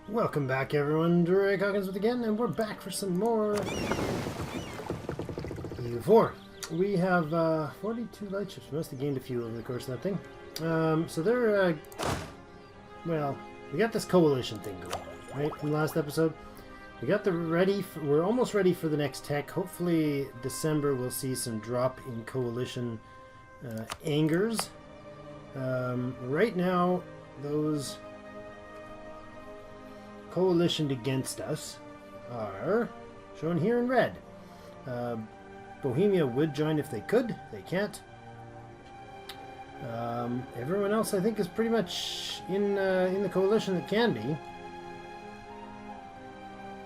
Welcome back, everyone. Hawkins with again, and we're back for some more EU4. We have 42 light ships. We must have gained a few over the course of that thing. So they're, well, we got this coalition thing going on, right, from the last episode. We got the we're almost ready for the next tech. Hopefully December we'll see some drop in coalition angers. Right now, those coalitioned against us are shown here in red. Bohemia would join if they could. They can't. Everyone else, I think, is pretty much in the coalition that can be.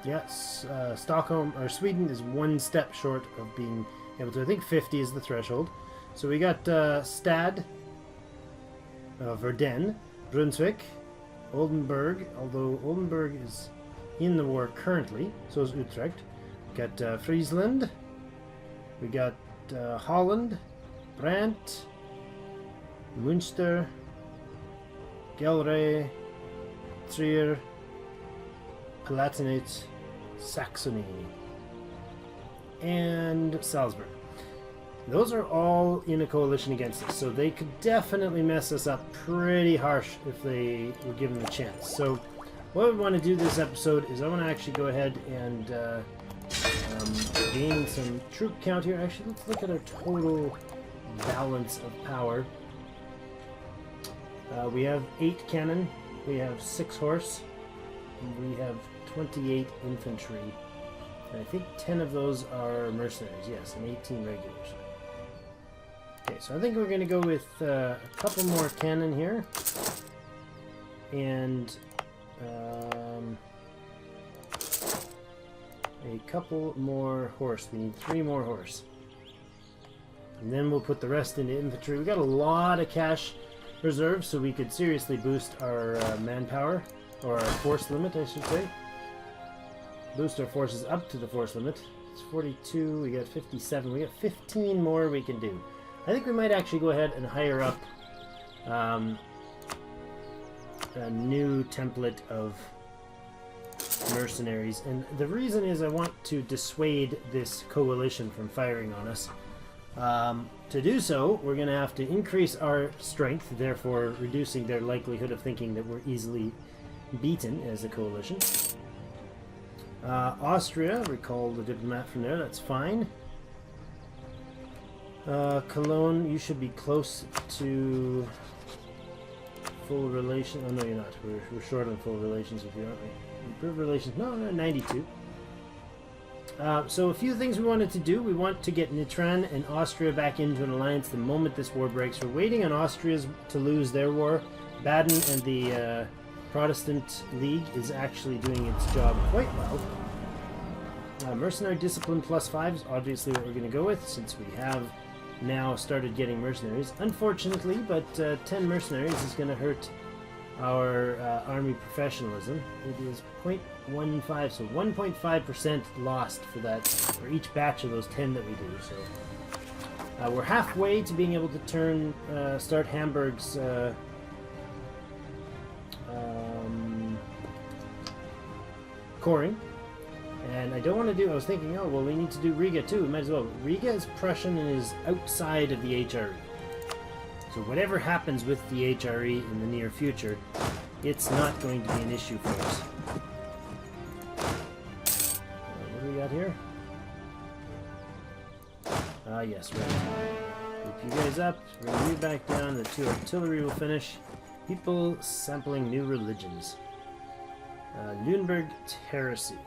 Yes, Stockholm or Sweden is one step short of being able to. I think 50 is the threshold. So we got Stad, Verden, Brunswick, Oldenburg, although Oldenburg is in the war currently, so is Utrecht. We got Friesland, we got Holland, Brandt, Münster, Gelre, Trier, Palatinate, Saxony, and Salzburg. Those are all in a coalition against us, so they could definitely mess us up pretty harsh if they were given the chance. So what we want to do this episode is I want to actually go ahead and gain some troop count here. Actually, let's look at our total balance of power. We have 8 cannon, we have 6 horse, and we have 28 infantry. And I think 10 of those are mercenaries, yes, and 18 regulars. Okay, so I think we're going to go with a couple more cannon here, and a couple more horse. We need 3 more horse. And then we'll put the rest into infantry. We got a lot of cash reserves, so we could seriously boost our manpower, or our force limit, I should say. Boost our forces up to the force limit. It's 42, we got 57, we got 15 more we can do. I think we might actually go ahead and hire up a new template of mercenaries, and the reason is I want to dissuade this coalition from firing on us. To do so, we're going to have to increase our strength, therefore reducing their likelihood of thinking that we're easily beaten as a coalition. Austria, recall the diplomat from there, that's fine. Cologne, you should be close to full relation. Oh no, you're not. We're short on full relations with you, aren't we? Improved relations. No, 92. So a few things we wanted to do. We want to get Nitran and Austria back into an alliance the moment this war breaks. We're waiting on Austria to lose their war. Baden and the Protestant League is actually doing its job quite well. Mercenary discipline +5 is obviously what we're going to go with, since we have now started getting mercenaries. Unfortunately, but 10 mercenaries is going to hurt our army professionalism. It is 0.15, so 1.5% lost for that, for each batch of those 10 that we do. So we're halfway to being able to start Hamburg's coring. And I don't want to do, I was thinking, oh, well, we need to do Riga too. We might as well. Riga is Prussian and is outside of the HRE. So whatever happens with the HRE in the near future, it's not going to be an issue for us. What do we got here? Yes, right. Group you guys up. We're going to move back down. The 2 artillery will finish. People sampling new religions. Nuremberg Heresy.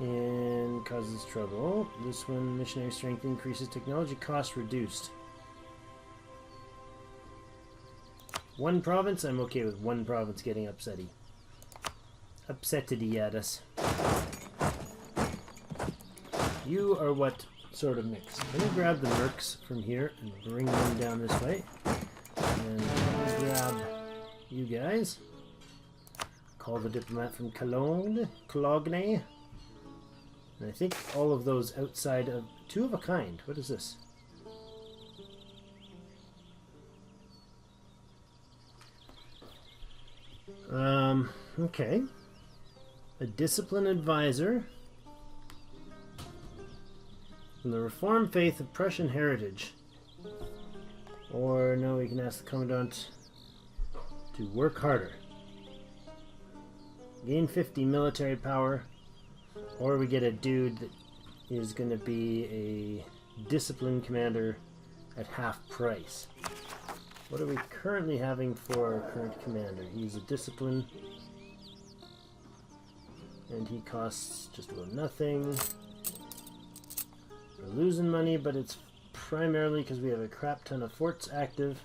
And causes trouble. This one, missionary strength increases, technology cost reduced. 1 province, I'm okay with 1 province getting upsetty. Upsetted at us. You are what sort of mix? Let me grab the mercs from here and bring them down this way. And let me grab you guys. Call the diplomat from Cologne. And I think all of those outside of 2 of a kind. What is this? Okay. A discipline advisor from the Reformed faith of Prussian heritage. Or, no, we can ask the Commandant to work harder. Gain 50 military power. Or we get a dude that is going to be a discipline commander at half price. What are we currently having for our current commander? He's a discipline. And he costs just about nothing. We're losing money, but it's primarily because we have a crap ton of forts active.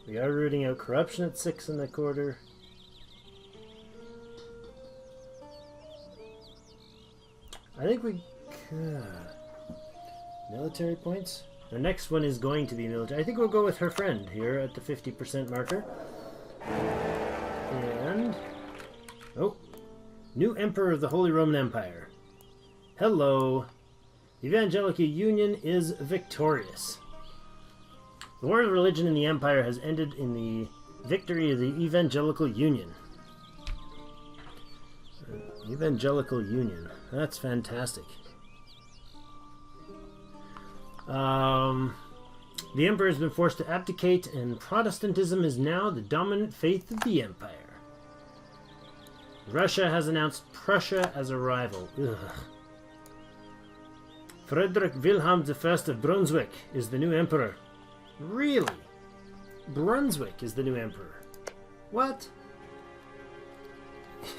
We are rooting out corruption at 6 1/4. I think we... military points? Our next one is going to be military. I think we'll go with her friend here at the 50% marker. And... oh. New Emperor of the Holy Roman Empire. Hello. The Evangelical Union is victorious. The war of religion in the Empire has ended in the victory of the Evangelical Union. Evangelical Union. That's fantastic. The Emperor has been forced to abdicate, and Protestantism is now the dominant faith of the Empire. Russia has announced Prussia as a rival. Ugh. Frederick Wilhelm I of Brunswick is the new emperor. Really? Brunswick is the new emperor. What?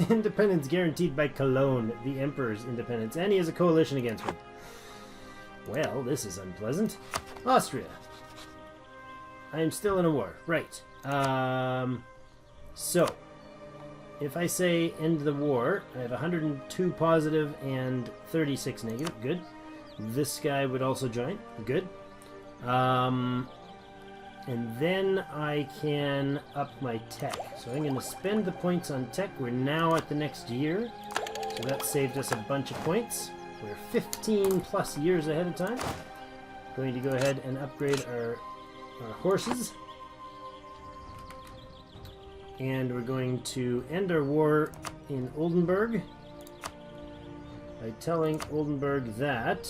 Independence guaranteed by Cologne, the emperor's independence, and he has a coalition against him. Well, this is unpleasant. Austria. I am still in a war. Right. So, if I say end the war, I have 102 positive and 36 negative. Good. This guy would also join. Good. And then I can up my tech. So I'm going to spend the points on tech. We're now at the next year. So that saved us a bunch of points. We're 15 plus years ahead of time. Going to go ahead and upgrade our horses. And we're going to end our war in Oldenburg by telling Oldenburg that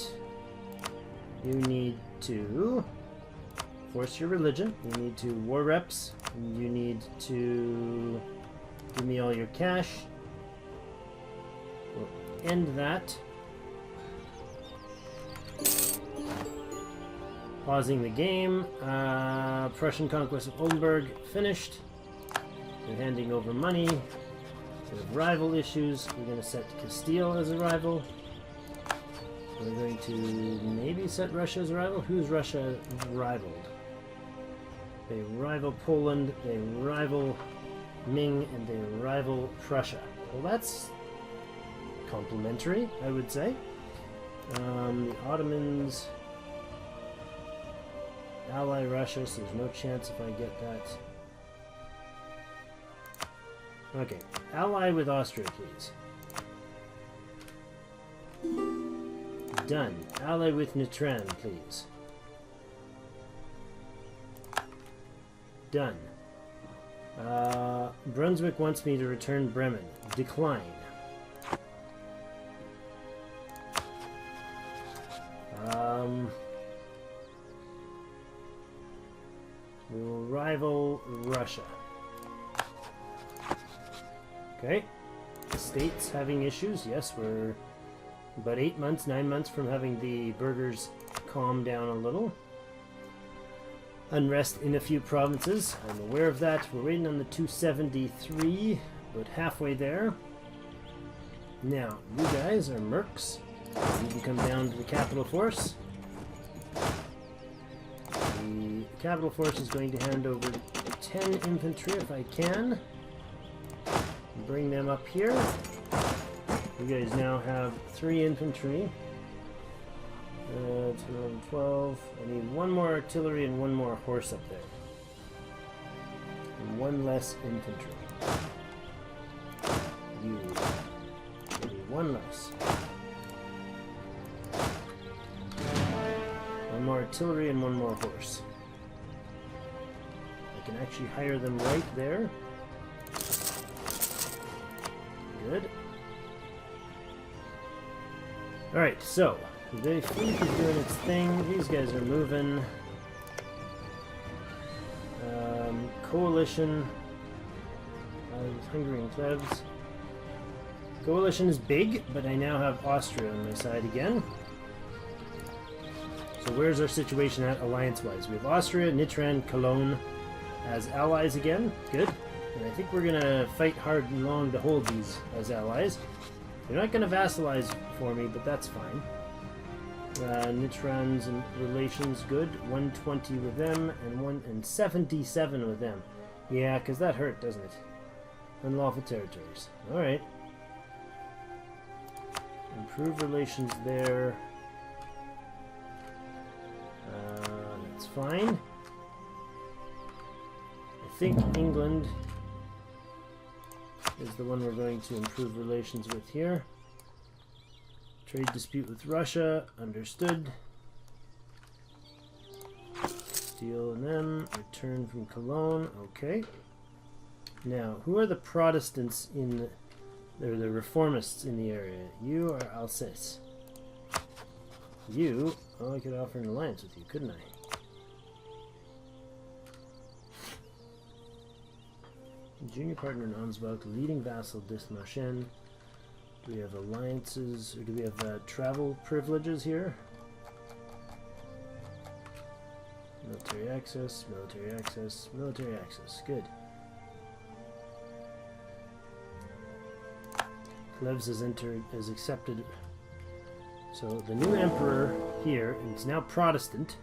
you need to force your religion, you need to war reps, you need to give me all your cash. We'll end that. Pausing the game. Prussian conquest of Oldenburg finished. We're handing over money. We have rival issues. We're going to set Castile as a rival. We're going to maybe set Russia as a rival. Who's Russia rivaled? They rival Poland, they rival Ming, and they rival Prussia. Well, that's complimentary, I would say. The Ottomans ally Russia, so there's no chance if I get that. Okay, ally with Austria, please. Done. Ally with Nitran, please. Done. Brunswick wants me to return Bremen. Decline. We will rival Russia. Okay. The state's having issues. Yes, we're about 8 months, 9 months from having the burghers calm down a little. Unrest in a few provinces. I'm aware of that. We're waiting on the 273, about halfway there. Now, you guys are mercs. You can come down to the capital force. The capital force is going to hand over 10 infantry if I can. Bring them up here. You guys now have 3 infantry. 12. I need 1 more artillery and 1 more horse up there. And 1 less infantry. You. Maybe 1 less. 1 more artillery and 1 more horse. I can actually hire them right there. Good. Alright, so the fleet is doing its thing. These guys are moving. Coalition. Hungary and Klebs. Coalition is big, but I now have Austria on my side again. So where's our situation at alliance-wise? We have Austria, Nitran, Cologne as allies again. Good. And I think we're going to fight hard and long to hold these as allies. They're not going to vassalize for me, but that's fine. Nitrans and relations good. 120 with them and 77 with them. Yeah, because that hurt, doesn't it? Unlawful territories. Alright. Improve relations there. That's fine. I think England is the one we're going to improve relations with here. Trade dispute with Russia. Understood. Steal in them. Return from Cologne. Okay. Now, who are the Protestants in... They're the reformists in the area. You are Alsace. You... Oh, I could offer an alliance with you, couldn't I? Junior partner in Ansbach, leading vassal Dismarchen. Do we have alliances, or do we have travel privileges here? Military access, military access, military access. Good. Klebs has accepted. So the new emperor here is now Protestant.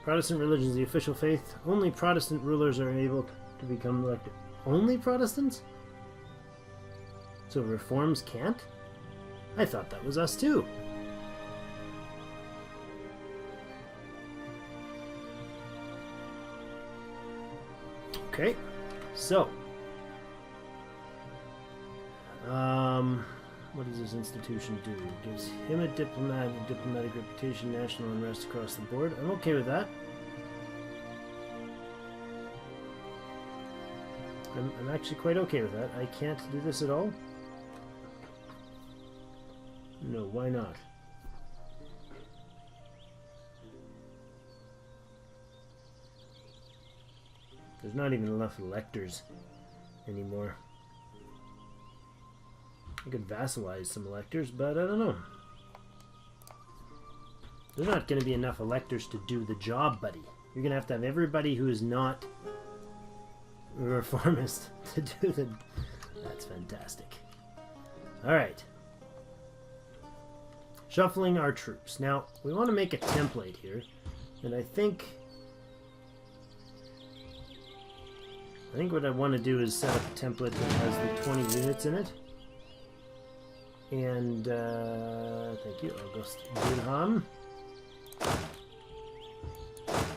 Protestant religion is the official faith. Only Protestant rulers are able to become elected. Only Protestants? So reforms can't? I thought that was us too. Okay, so what does this institution do? It gives him a diplomatic reputation, national unrest across the board. I'm okay with that. I'm actually quite okay with that. I can't do this at all. No, why not? There's not even enough electors anymore. I could vassalize some electors, but I don't know. There's not going to be enough electors to do the job, buddy. You're going to have everybody who is not a reformist to do the... That's fantastic. Alright. Shuffling our troops. Now, we want to make a template here, and I think what I want to do is set up a template that has the 20 units in it. And, thank you, August Wilhelm.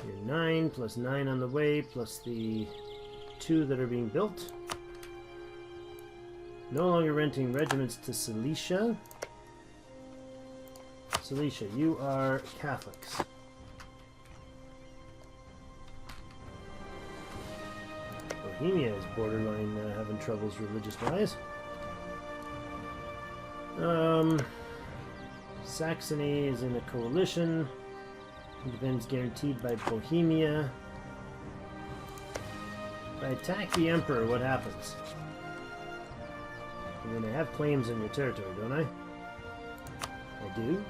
You're 9, plus 9 on the way, plus the 2 that are being built. No longer renting regiments to Silesia. Silesia, you are Catholics. Bohemia is borderline having troubles religious-wise. Saxony is in a coalition. Independence guaranteed by Bohemia. If I attack the Emperor, what happens? I mean, I have claims in your territory, don't I? I do.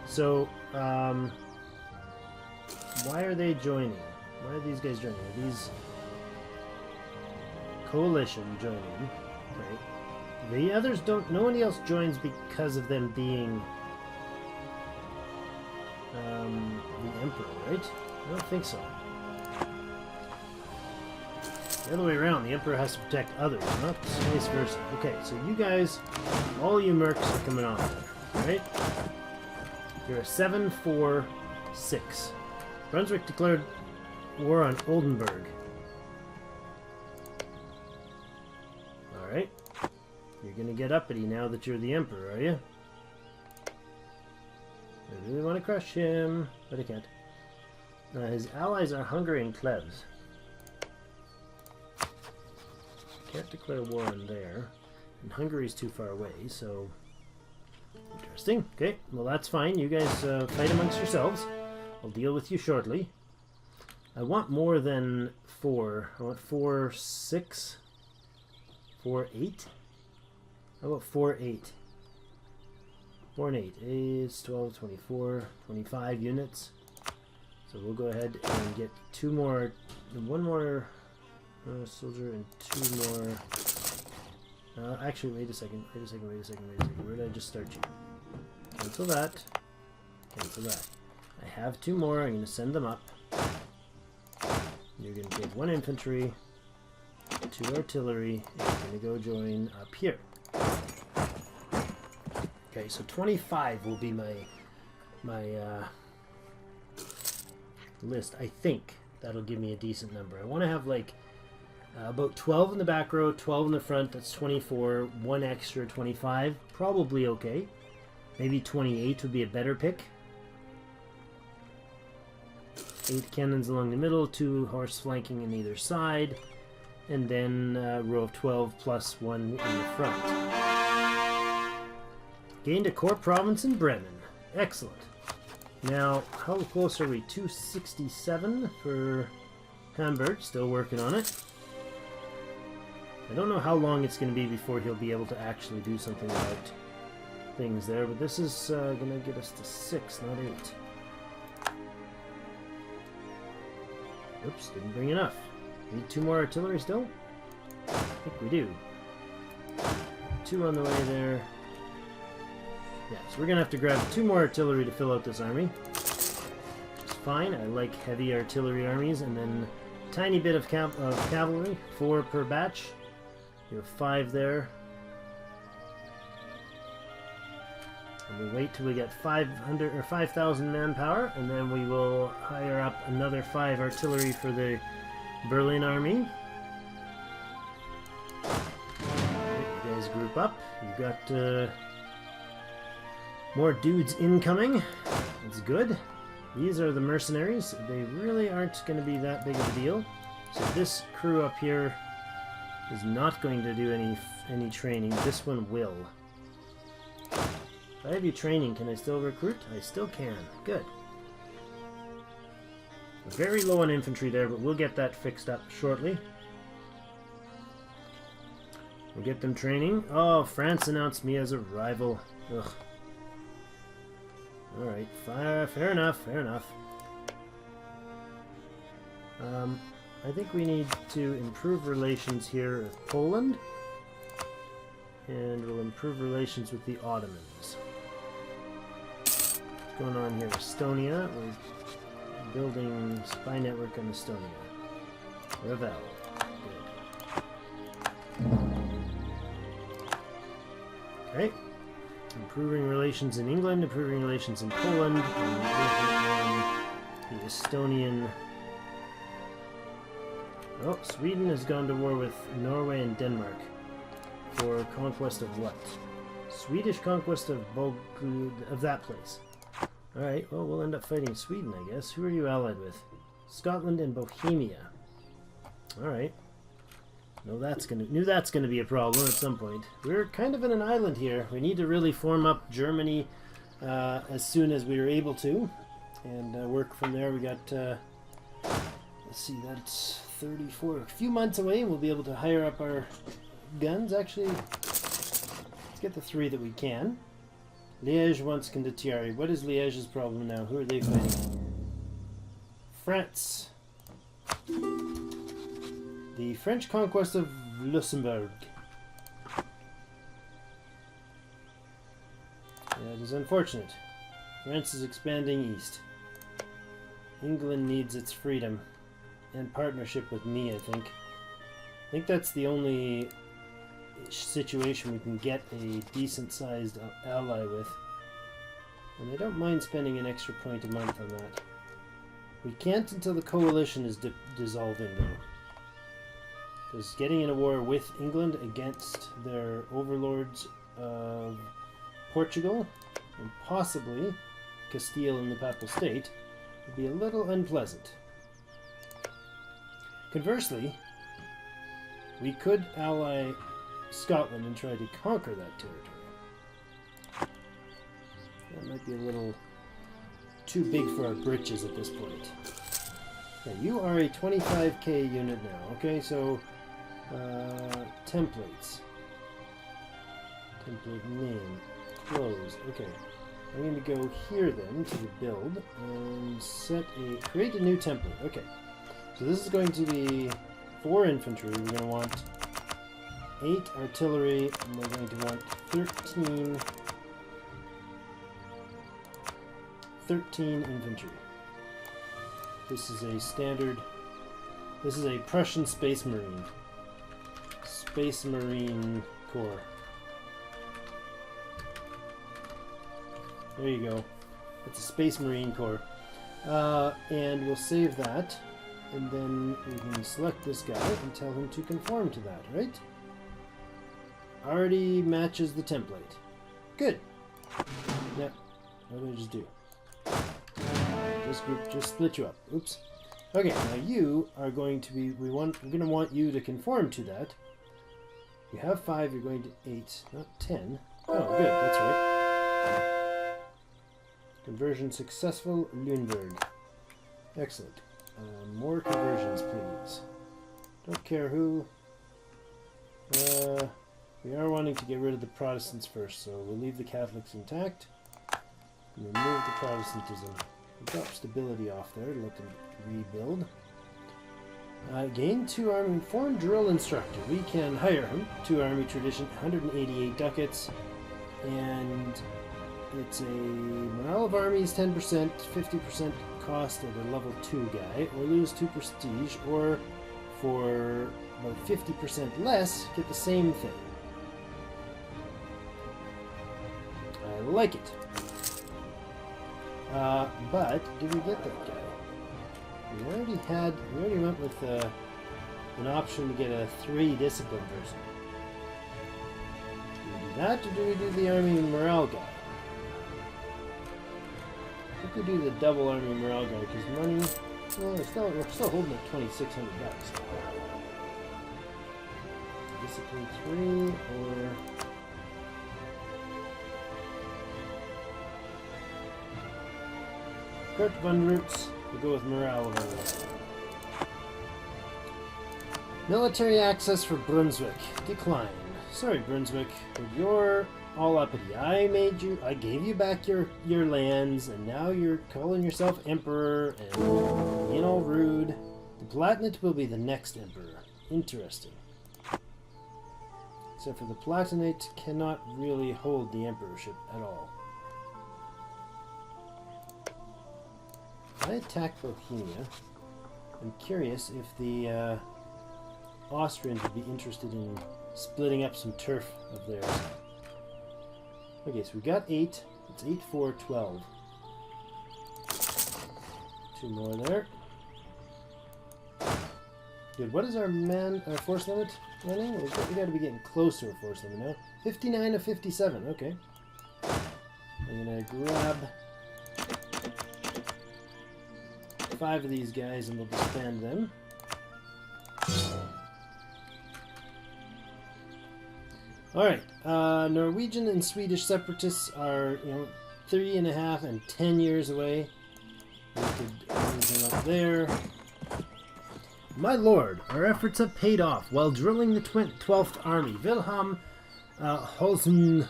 So, why are they joining? Why are these guys joining? Are these coalition joining? Okay. The others don't... No one else joins because of them being the Emperor, right? I don't think so. The other way around, the Emperor has to protect others, not vice versa. Okay, so you guys, all you mercs are coming off there, right? You're a 7-4-6. Brunswick declared war on Oldenburg. Alright. You're gonna get uppity now that you're the Emperor, are you? I really want to crush him, but I can't. His allies are Hungary and Klebs. Can't declare war on there. And Hungary's too far away, so... Interesting. Okay, well that's fine. You guys fight amongst yourselves. I'll deal with you shortly. I want more than 4. I want 4, 6, 4, 8. How about 4, 8? 4 and 8 is 12, 24, 25 units. So we'll go ahead and get 2 more, 1 more soldier and 2 more. Actually, wait a second. Where did I just start you? Cancel that. Cancel that. I have 2 more. I'm going to send them up. You're going to get 1 infantry, 2 artillery, and you're going to go join up here. Okay, so 25 will be my list. I think that'll give me a decent number. I want to have like about 12 in the back row, 12 in the front. That's 24. 1 extra, 25. Probably okay. Maybe 28 would be a better pick. 8 cannons along the middle, 2 horse flanking on either side, and then a row of 12 plus 1 in the front. Gained a core province in Bremen. Excellent. Now, how close are we? 267 for Hamburg. Still working on it. I don't know how long it's going to be before he'll be able to actually do something about things there, but this is going to get us to 6, not 8. Oops, didn't bring enough. Need 2 more artillery still? I think we do. 2 on the way there. Yeah, so we're going to have to grab 2 more artillery to fill out this army. Which is fine. I like heavy artillery armies. And then a tiny bit of cavalry, 4 per batch. You have 5 there. And we wait till we get 500 or 5,000 manpower, and then we will hire up another 5 artillery for the Berlin army. You guys group up. You've got more dudes incoming. That's good. These are the mercenaries. They really aren't going to be that big of a deal. So this crew up here is not going to do any training. This one will. If I have you training, can I still recruit? I still can. Good. Very low on infantry there, but we'll get that fixed up shortly. We'll get them training. Oh, France announced me as a rival. Ugh. Alright, fair enough, fair enough. I think we need to improve relations here with Poland. And we'll improve relations with the Ottomans. What's going on here? Estonia. We're building spy network on Estonia. Ravel. Good. Okay. Improving relations in England, improving relations in Poland, and the Estonian... Oh, Sweden has gone to war with Norway and Denmark for conquest of what? Swedish conquest of that place. Alright, well, we'll end up fighting Sweden, I guess. Who are you allied with? Scotland and Bohemia. Alright. Knew that's gonna be a problem at some point. We're kind of in an island here. We need to really form up Germany as soon as we are able to, and work from there. We got let's see, that's 34, a few months away. We'll be able to hire up our guns. Actually, let's get the 3 that we can. Liège wants condottieri. What is Liège's problem now? Who are they fighting? France. The French conquest of Luxembourg. That is unfortunate. France is expanding east. England needs its freedom and partnership with me, I think. I think that's the only situation we can get a decent-sized ally with. And I don't mind spending an extra point a month on that. We can't until the coalition is dissolving, though. Because getting in a war with England against their overlords of Portugal and possibly Castile and the Papal State would be a little unpleasant. Conversely, we could ally Scotland and try to conquer that territory. That might be a little too big for our britches at this point. Okay, you are a 25k unit now. Okay, so templates. Template name. Close. Okay. I'm going to go here then to the build and create a new template. Okay. So this is going to be 4 infantry. We're going to want 8 artillery, and we're going to want 13 infantry. This is a standard. This is a Prussian Space Marine. Space Marine Corps. There you go. It's a Space Marine Corps. And we'll save that. And then we can select this guy and tell him to conform to that, right? Already matches the template. Good. Now, what did I just do? This group just split you up. Oops. Okay, now you are going to be, we're going to want you to conform to that. You have 5, you're going to 8, not 10. Oh, good, that's right. Conversion successful, Lüneburg. Excellent. More conversions, please. Don't care who. We are wanting to get rid of the Protestants first, so we'll leave the Catholics intact. And remove the Protestantism. Drop stability off there, let them rebuild. Gain 2 army, foreign drill instructor. We can hire him. 2 army tradition, 188 ducats. And it's a morale of armies 10%, 50% cost at a level 2 guy, or lose 2 prestige, or for about 50% less, get the same thing. I like it. But did we get that guy? We already went with an option to get a 3 discipline person. Do we do that, or do we do the army morale guy? I think we do the double army morale guy, because money, well, we're still holding at 2,600 bucks. Discipline 3, or Kurt von Roots. We'll go with morale. Military access for Brunswick. Decline. Sorry, Brunswick, but you're all uppity. I gave you back your lands, and now you're calling yourself emperor and being all rude. The Palatinate will be the next emperor. Interesting. Except for the Palatinate cannot really hold the emperorship at all. I attack Bohemia. I'm curious if the Austrians would be interested in splitting up some turf of theirs. Okay, so we got 8. It's 8, 4, 12. 2 more there. Good. What is our force limit running? We got to be getting closer to force limit now. 59 to 57. Okay. I'm gonna grab 5 of these guys and we'll disband them. Alright, Norwegian and Swedish separatists are, 3.5 and 10 years away. We could move them up there. My lord, our efforts have paid off while drilling the 12th Army. Wilhelm Holzern,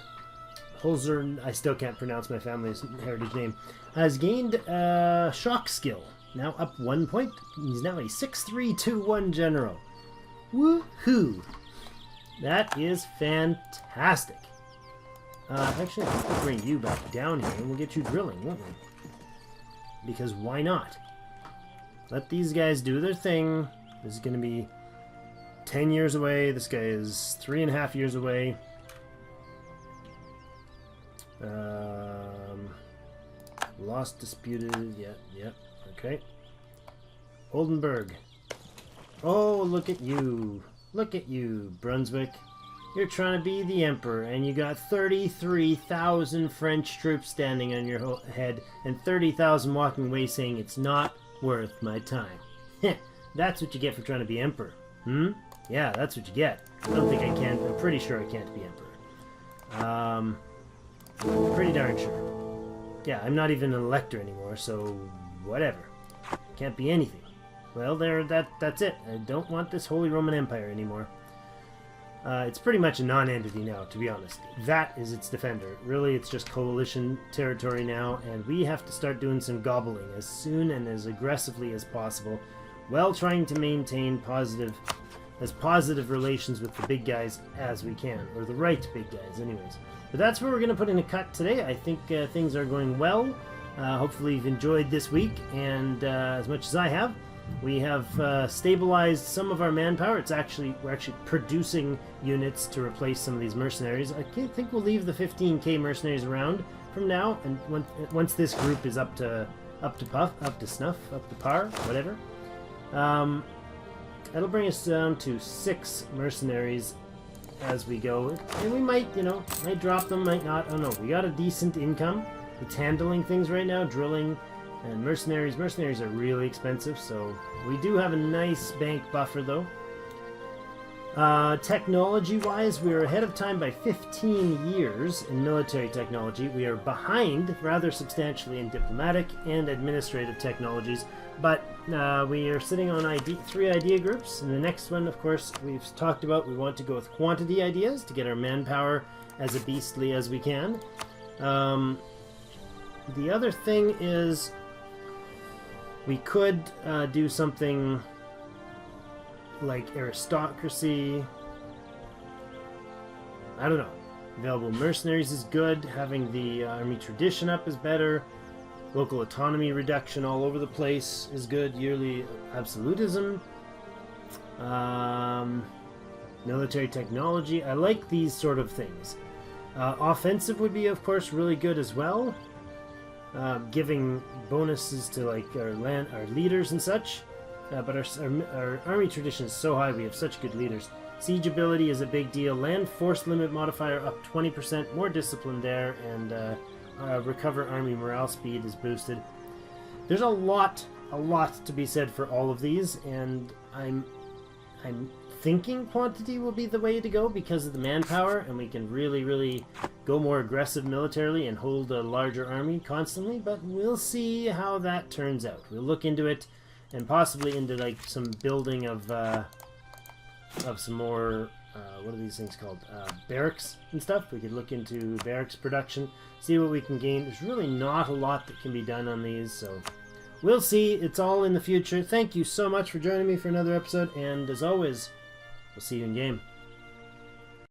I still can't pronounce my family's heritage name, has gained shock skill. Now up 1 point. He's now a 6-3-2-1 general. Woohoo! That is fantastic. Actually, I think we'll bring you back down here and we'll get you drilling, won't we? Because why not? Let these guys do their thing. This is going to be 10 years away. This guy is 3.5 years away. Lost, disputed. Yep. Okay. Oldenburg. Oh, look at you. Look at you, Brunswick. You're trying to be the emperor, and you got 33,000 French troops standing on your head, and 30,000 walking away saying it's not worth my time. That's what you get for trying to be emperor. Yeah, that's what you get. I don't think I can pretty sure I can't be emperor. Pretty darn sure. Yeah, I'm not even an elector anymore, so whatever. Can't be anything. Well, that's it. I don't want this Holy Roman Empire anymore. It's pretty much a non-entity now, to be honest. That is its defender. Really, it's just coalition territory now, and we have to start doing some gobbling as soon and as aggressively as possible, while trying to maintain positive relations with the big guys as we can, or the right big guys, anyways. But that's where we're going to put in a cut today. I think things are going well. Hopefully you've enjoyed this week, and as much as I have. We have stabilized some of our manpower. We're actually producing units to replace some of these mercenaries. I think we'll leave the 15k mercenaries around from now, and once this group is up to snuff, up to par, whatever. That'll bring us down to 6 mercenaries as we go, and we might drop them, might not. I don't know. We got a decent income. It's handling things right now, drilling. And mercenaries are really expensive, so we do have a nice bank buffer, though. Technology-wise, we are ahead of time by 15 years in military technology. We are behind rather substantially in diplomatic and administrative technologies, but we are sitting on 3 idea groups. And the next one, of course, we've talked about, we want to go with quantity ideas to get our manpower as beastly as we can. The other thing is, we could do something like aristocracy. I don't know. Available mercenaries is good. Having the army tradition up is better. Local autonomy reduction all over the place is good. Yearly absolutism. Military technology. I like these sort of things. Offensive would be, of course, really good as well. Giving bonuses to like our leaders and such, but our army tradition is so high. We have such good leaders. Siege ability is a big deal. Land force limit modifier up 20%, more discipline there, and recover army morale speed is boosted. There's a lot to be said for all of these, and I'm thinking quantity will be the way to go because of the manpower, and we can really go more aggressive militarily and hold a larger army constantly, but we'll see how that turns out. We'll look into it, and possibly into like some building of some more what are these things called, barracks and stuff. We could look into barracks production, see what we can gain. There's really not a lot that can be done on these, so we'll see. It's all in the future. Thank you so much for joining me for another episode, and as always, we'll see you in game.